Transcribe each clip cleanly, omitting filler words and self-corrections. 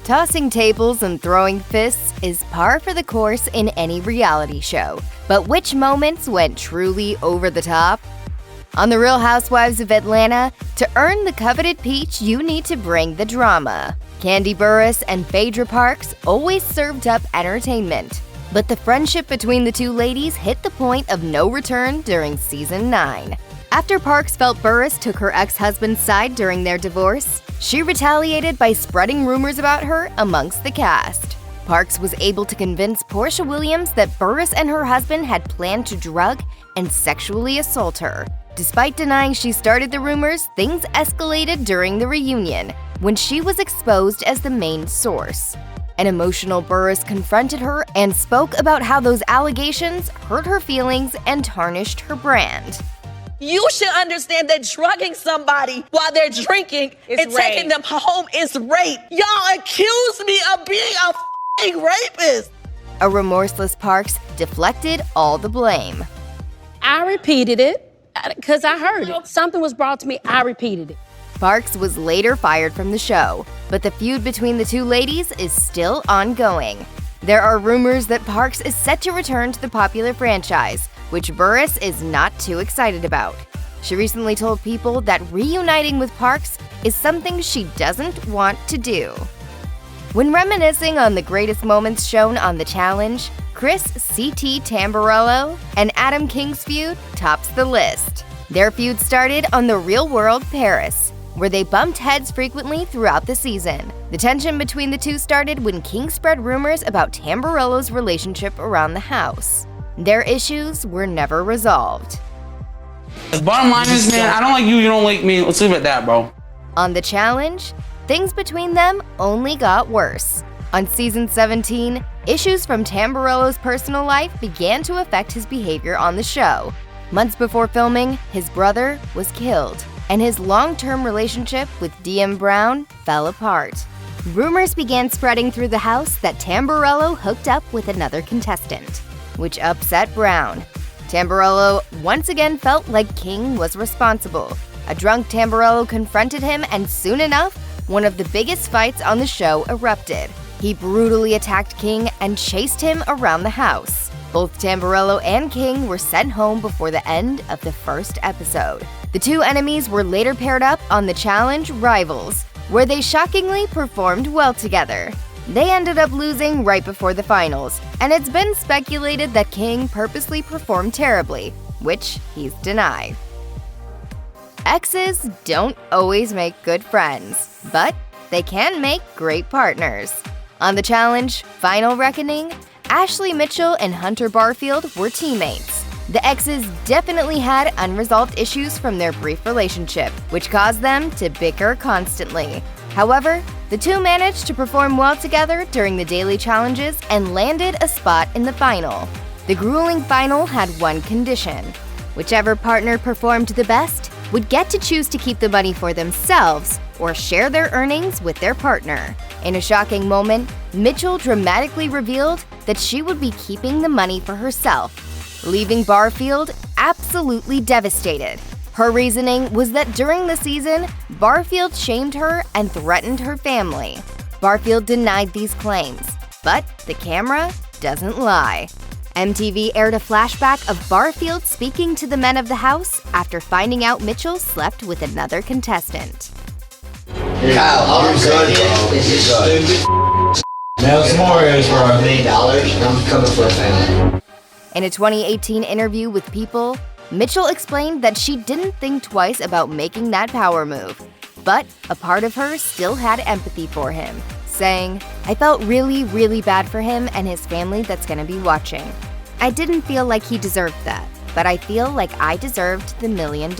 Tossing tables and throwing fists is par for the course in any reality show. But which moments went truly over the top? On The Real Housewives of Atlanta, to earn the coveted peach, you need to bring the drama. Kandi Burruss and Phaedra Parks always served up entertainment. But the friendship between the two ladies hit the point of no return during Season 9. After Parks felt Burruss took her ex-husband's side during their divorce, she retaliated by spreading rumors about her amongst the cast. Parks was able to convince Porsha Williams that Burruss and her husband had planned to drug and sexually assault her. Despite denying she started the rumors, things escalated during the reunion, when she was exposed as the main source. An emotional Burruss confronted her and spoke about how those allegations hurt her feelings and tarnished her brand. You should understand that drugging somebody while they're drinking and taking them home is rape. Y'all accuse me of being a f***ing rapist. A remorseless Parks deflected all the blame. I repeated it because I heard it. Something was brought to me, I repeated it. Parks was later fired from the show, but the feud between the two ladies is still ongoing. There are rumors that Parks is set to return to the popular franchise, which Burruss is not too excited about. She recently told People that reuniting with Parks is something she doesn't want to do. When reminiscing on the greatest moments shown on The Challenge, Chris C.T. Tamburello and Adam King's feud tops the list. Their feud started on The Real World Paris, where they bumped heads frequently throughout the season. The tension between the two started when King spread rumors about Tamburello's relationship around the house. Their issues were never resolved. The bottom line is, man, I don't like you, you don't like me. Let's leave it at that, bro. On The Challenge, things between them only got worse. On Season 17, issues from Tamburello's personal life began to affect his behavior on the show. Months before filming, his brother was killed, and his long-term relationship with DM Brown fell apart. Rumors began spreading through the house that Tamburello hooked up with another contestant, which upset Brown. Tamburello once again felt like King was responsible. A drunk Tamburello confronted him, and soon enough, one of the biggest fights on the show erupted. He brutally attacked King and chased him around the house. Both Tamburello and King were sent home before the end of the first episode. The two enemies were later paired up on The Challenge Rivals, where they shockingly performed well together. They ended up losing right before the finals, and it's been speculated that King purposely performed terribly, which he's denied. Exes don't always make good friends, but they can make great partners. On The Challenge Final Reckoning, Ashley Mitchell and Hunter Barfield were teammates. The exes definitely had unresolved issues from their brief relationship, which caused them to bicker constantly. However, the two managed to perform well together during the daily challenges and landed a spot in the final. The grueling final had one condition. Whichever partner performed the best would get to choose to keep the money for themselves or share their earnings with their partner. In a shocking moment, Mitchell dramatically revealed that she would be keeping the money for herself, leaving Barfield absolutely devastated. Her reasoning was that during the season, Barfield shamed her and threatened her family. Barfield denied these claims, but the camera doesn't lie. MTV aired a flashback of Barfield speaking to the men of the house after finding out Mitchell slept with another contestant. Kyle, I'm good, bro. This is stupid. Now some more is, bro. $1 million, and I'm coming for a family. In a 2018 interview with People, Mitchell explained that she didn't think twice about making that power move, but a part of her still had empathy for him, saying, "I felt really, really bad for him and his family that's gonna be watching. I didn't feel like he deserved that, but I feel like I deserved the $1 million."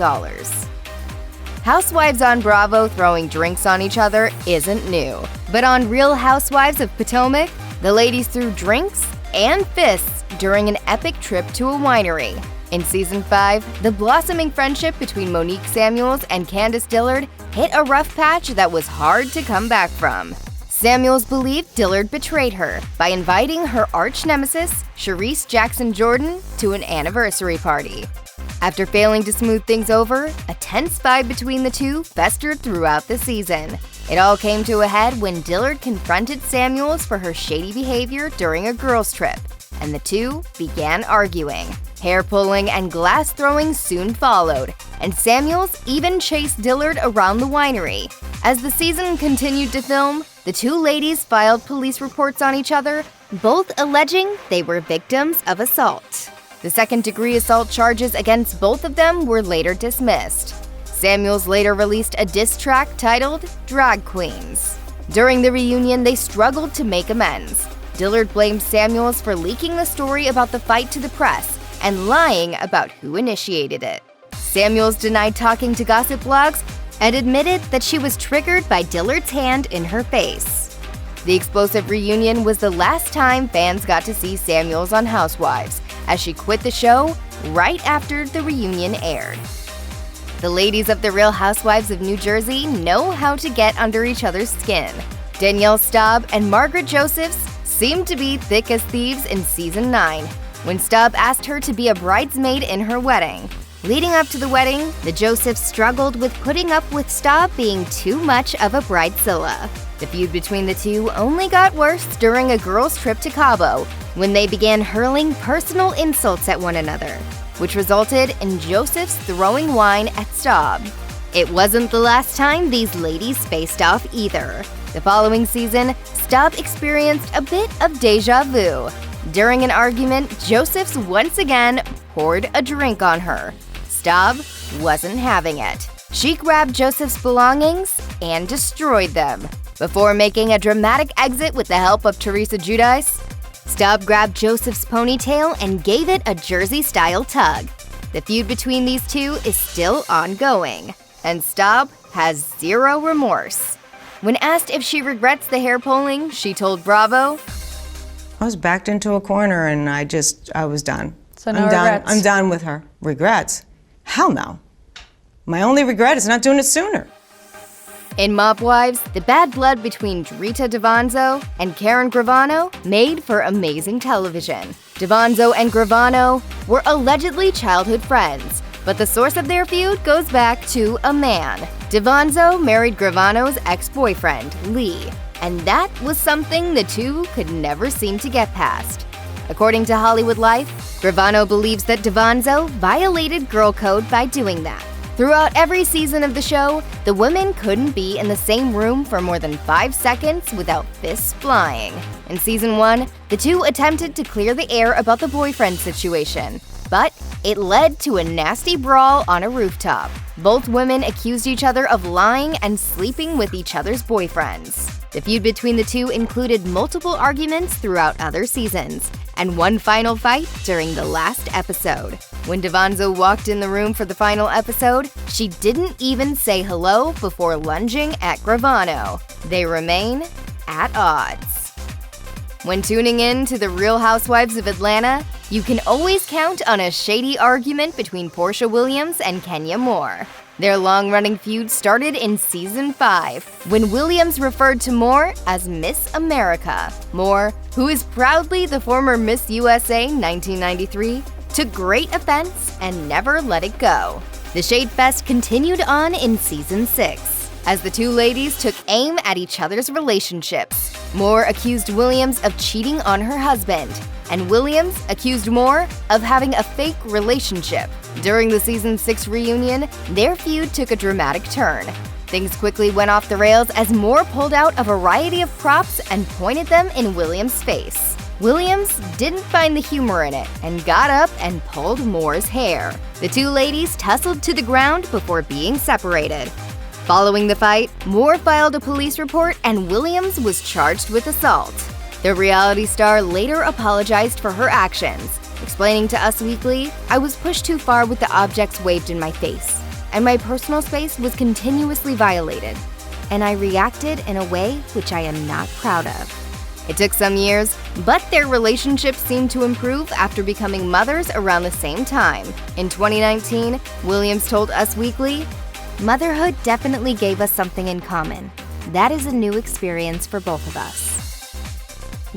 Housewives on Bravo throwing drinks on each other isn't new, but on Real Housewives of Potomac, the ladies threw drinks and fists during an epic trip to a winery. In Season 5, the blossoming friendship between Monique Samuels and Candiace Dillard hit a rough patch that was hard to come back from. Samuels believed Dillard betrayed her by inviting her arch-nemesis, Charisse Jackson Jordan, to an anniversary party. After failing to smooth things over, a tense vibe between the two festered throughout the season. It all came to a head when Dillard confronted Samuels for her shady behavior during a girls' trip, and the two began arguing. Hair-pulling and glass-throwing soon followed, and Samuels even chased Dillard around the winery. As the season continued to film, the two ladies filed police reports on each other, both alleging they were victims of assault. The second-degree assault charges against both of them were later dismissed. Samuels later released a diss track titled Drag Queens. During the reunion, they struggled to make amends. Dillard blamed Samuels for leaking the story about the fight to the press and lying about who initiated it. Samuels denied talking to gossip blogs and admitted that she was triggered by Dillard's hand in her face. The explosive reunion was the last time fans got to see Samuels on Housewives, as she quit the show right after the reunion aired. The ladies of The Real Housewives of New Jersey know how to get under each other's skin. Danielle Staub and Margaret Josephs seemed to be thick as thieves in Season 9, when Staub asked her to be a bridesmaid in her wedding. Leading up to the wedding, the Josephs struggled with putting up with Staub being too much of a bridezilla. The feud between the two only got worse during a girls' trip to Cabo, when they began hurling personal insults at one another, which resulted in Josephs throwing wine at Staub. It wasn't the last time these ladies faced off either. The following season, Staub experienced a bit of deja vu. During an argument, Josephs once again poured a drink on her. Staub wasn't having it. She grabbed Joseph's belongings and destroyed them. Before making a dramatic exit with the help of Teresa Giudice, Staub grabbed Joseph's ponytail and gave it a Jersey-style tug. The feud between these two is still ongoing, and Staub has zero remorse. When asked if she regrets the hair pulling, she told Bravo, I was backed into a corner and I was done. So no regrets. I'm done with her. Regrets? Hell no. My only regret is not doing it sooner. In Mop Wives, the bad blood between Drita Davanzo and Karen Gravano made for amazing television. Davanzo and Gravano were allegedly childhood friends, but the source of their feud goes back to a man. Davanzo married Gravano's ex-boyfriend, Lee, and that was something the two could never seem to get past. According to Hollywood Life, Gravano believes that Davanzo violated girl code by doing that. Throughout every season of the show, the women couldn't be in the same room for more than 5 seconds without fists flying. In Season 1, the two attempted to clear the air about the boyfriend situation, but it led to a nasty brawl on a rooftop. Both women accused each other of lying and sleeping with each other's boyfriends. The feud between the two included multiple arguments throughout other seasons, and one final fight during the last episode. When Davanzo walked in the room for the final episode, she didn't even say hello before lunging at Gravano. They remain at odds. When tuning in to The Real Housewives of Atlanta, you can always count on a shady argument between Porsha Williams and Kenya Moore. Their long-running feud started in Season 5, when Williams referred to Moore as Miss America. Moore, who is proudly the former Miss USA 1993, took great offense and never let it go. The Shade Fest continued on in Season 6, as the two ladies took aim at each other's relationships. Moore accused Williams of cheating on her husband, and Williams accused Moore of having a fake relationship. During the Season 6 reunion, their feud took a dramatic turn. Things quickly went off the rails as Moore pulled out a variety of props and pointed them in Williams' face. Williams didn't find the humor in it and got up and pulled Moore's hair. The two ladies tussled to the ground before being separated. Following the fight, Moore filed a police report and Williams was charged with assault. The reality star later apologized for her actions, explaining to Us Weekly, "I was pushed too far with the objects waved in my face, and my personal space was continuously violated, and I reacted in a way which I am not proud of." It took some years, but their relationship seemed to improve after becoming mothers around the same time. In 2019, Williams told Us Weekly, "Motherhood definitely gave us something in common. That is a new experience for both of us."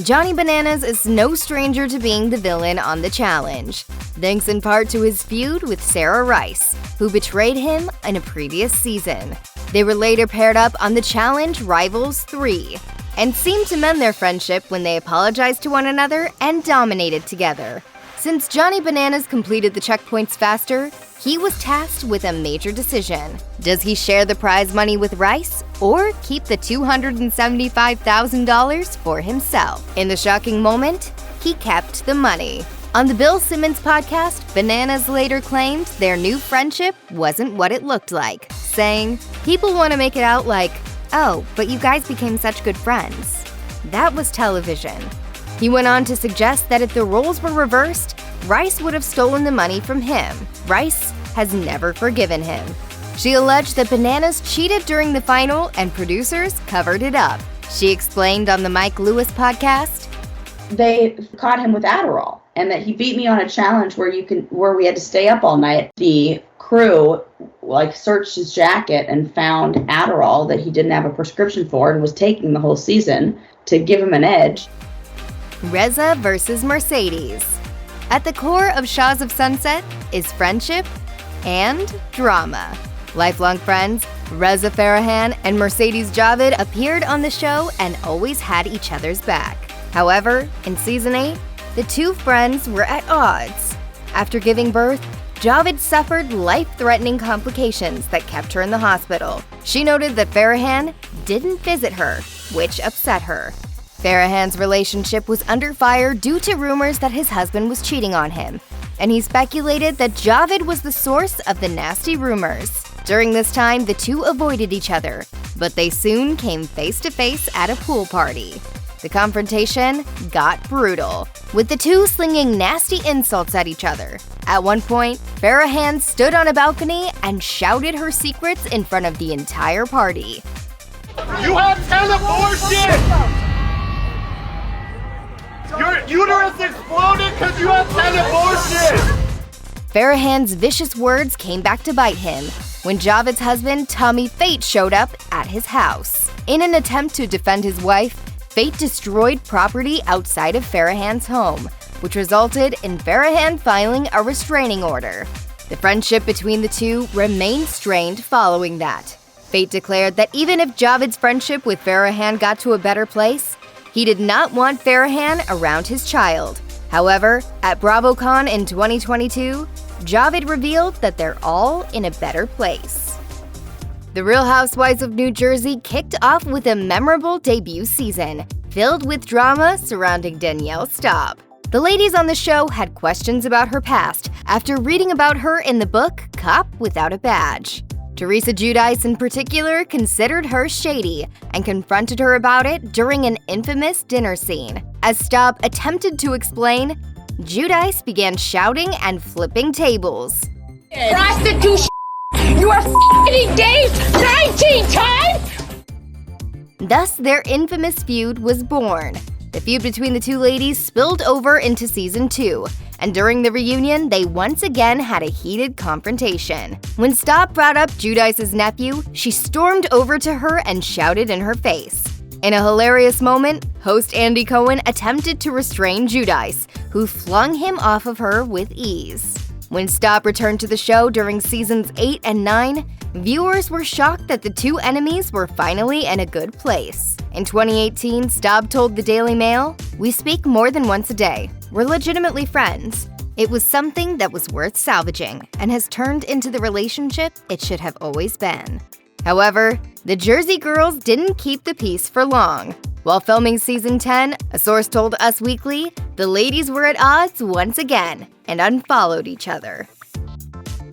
Johnny Bananas is no stranger to being the villain on The Challenge, thanks in part to his feud with Sarah Rice, who betrayed him in a previous season. They were later paired up on the Challenge Rivals 3 and seemed to mend their friendship when they apologized to one another and dominated together. Since Johnny Bananas completed the checkpoints faster, he was tasked with a major decision. Does he share the prize money with Rice or keep the $275,000 for himself? In the shocking moment, he kept the money. On the Bill Simmons podcast, Bananas later claimed their new friendship wasn't what it looked like, saying, "People want to make it out like, oh, but you guys became such good friends." That was television. He went on to suggest that if the roles were reversed, Rice would have stolen the money from him. Rice has never forgiven him. She alleged that Bananas cheated during the final and producers covered it up. She explained on the Mike Lewis podcast, "They caught him with Adderall, and that he beat me on a challenge where we had to stay up all night. The crew searched his jacket and found Adderall that he didn't have a prescription for and was taking the whole season to give him an edge." Reza versus Mercedes. At the core of Shahs of Sunset is friendship and drama. Lifelong friends, Reza Farrah and Mercedes Javid appeared on the show and always had each other's back. However, in Season 8, the two friends were at odds. After giving birth, Javid suffered life-threatening complications that kept her in the hospital. She noted that Farrah didn't visit her, which upset her. Farrah's relationship was under fire due to rumors that his husband was cheating on him, and he speculated that Javid was the source of the nasty rumors. During this time, the two avoided each other, but they soon came face-to-face at a pool party. The confrontation got brutal, with the two slinging nasty insults at each other. At one point, Farrah stood on a balcony and shouted her secrets in front of the entire party. "You have 10 abortions! Your uterus exploded because you have 10 abortions!" Farrah's vicious words came back to bite him when Javid's husband, Tommy Fate, showed up at his house. In an attempt to defend his wife, Fate destroyed property outside of Farrah's home, which resulted in Farrah filing a restraining order. The friendship between the two remained strained following that. Fate declared that even if Javid's friendship with Farrah got to a better place, he did not want Farrah around his child. However, at BravoCon in 2022, Javid revealed that they're all in a better place. The Real Housewives of New Jersey kicked off with a memorable debut season, filled with drama surrounding Danielle Staub. The ladies on the show had questions about her past after reading about her in the book Cop Without a Badge. Teresa Giudice in particular considered her shady and confronted her about it during an infamous dinner scene. As Staub attempted to explain, Giudice began shouting and flipping tables. Prostitution! You are f***ing engaged 19 times! Thus, their infamous feud was born. The feud between the two ladies spilled over into Season 2, and during the reunion, they once again had a heated confrontation. When Staub brought up Giudice's nephew, she stormed over to her and shouted in her face. In a hilarious moment, host Andy Cohen attempted to restrain Giudice, who flung him off of her with ease. When Staub returned to the show during Seasons 8 and 9, viewers were shocked that the two enemies were finally in a good place. In 2018, Staub told the Daily Mail, "We speak more than once a day. We're legitimately friends. It was something that was worth salvaging and has turned into the relationship it should have always been." However, the Jersey girls didn't keep the peace for long. While filming Season 10, a source told Us Weekly, the ladies were at odds once again and unfollowed each other.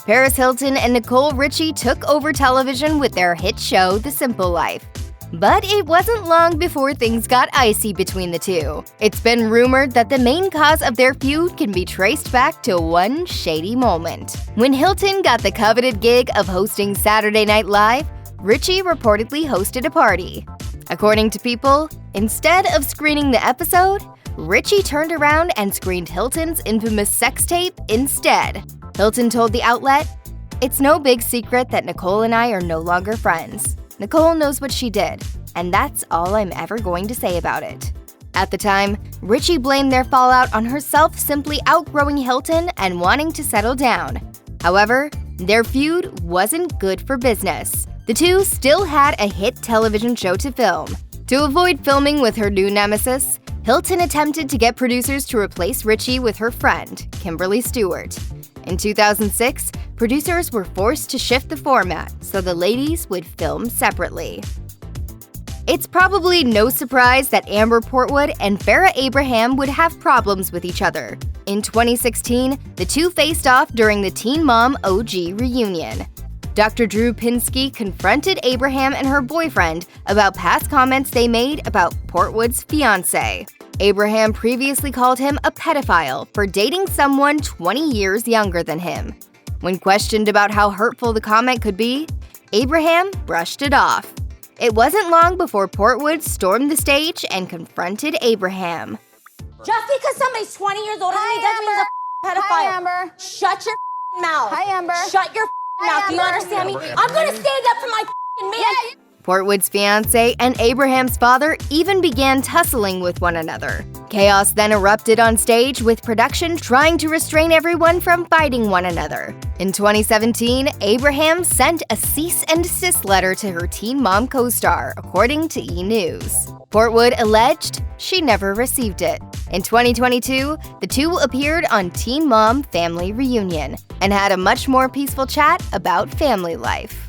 Paris Hilton and Nicole Richie took over television with their hit show, The Simple Life. But it wasn't long before things got icy between the two. It's been rumored that the main cause of their feud can be traced back to one shady moment. When Hilton got the coveted gig of hosting Saturday Night Live, Richie reportedly hosted a party. According to People, instead of screening the episode, Richie turned around and screened Hilton's infamous sex tape instead. Hilton told the outlet, "It's no big secret that Nicole and I are no longer friends. Nicole knows what she did, and that's all I'm ever going to say about it." At the time, Richie blamed their fallout on herself simply outgrowing Hilton and wanting to settle down. However, their feud wasn't good for business. The two still had a hit television show to film. To avoid filming with her new nemesis, Hilton attempted to get producers to replace Richie with her friend, Kimberly Stewart. In 2006, producers were forced to shift the format so the ladies would film separately. It's probably no surprise that Amber Portwood and Farrah Abraham would have problems with each other. In 2016, the two faced off during the Teen Mom OG reunion. Dr. Drew Pinsky confronted Abraham and her boyfriend about past comments they made about Portwood's fiancé. Abraham previously called him a pedophile for dating someone 20 years younger than him. When questioned about how hurtful the comment could be, Abraham brushed it off. It wasn't long before Portwood stormed the stage and confronted Abraham. Just because somebody's 20 years older than me doesn't mean he's a pedophile. Hi, Amber. Shut your mouth. Hi, Amber. Shut your mouth. Do you understand me? I'm gonna stand up for my man. Portwood's fiancé and Abraham's father even began tussling with one another. Chaos then erupted on stage, with production trying to restrain everyone from fighting one another. In 2017, Abraham sent a cease and desist letter to her Teen Mom co-star, according to E! News. Portwood alleged she never received it. In 2022, the two appeared on Teen Mom Family Reunion and had a much more peaceful chat about family life.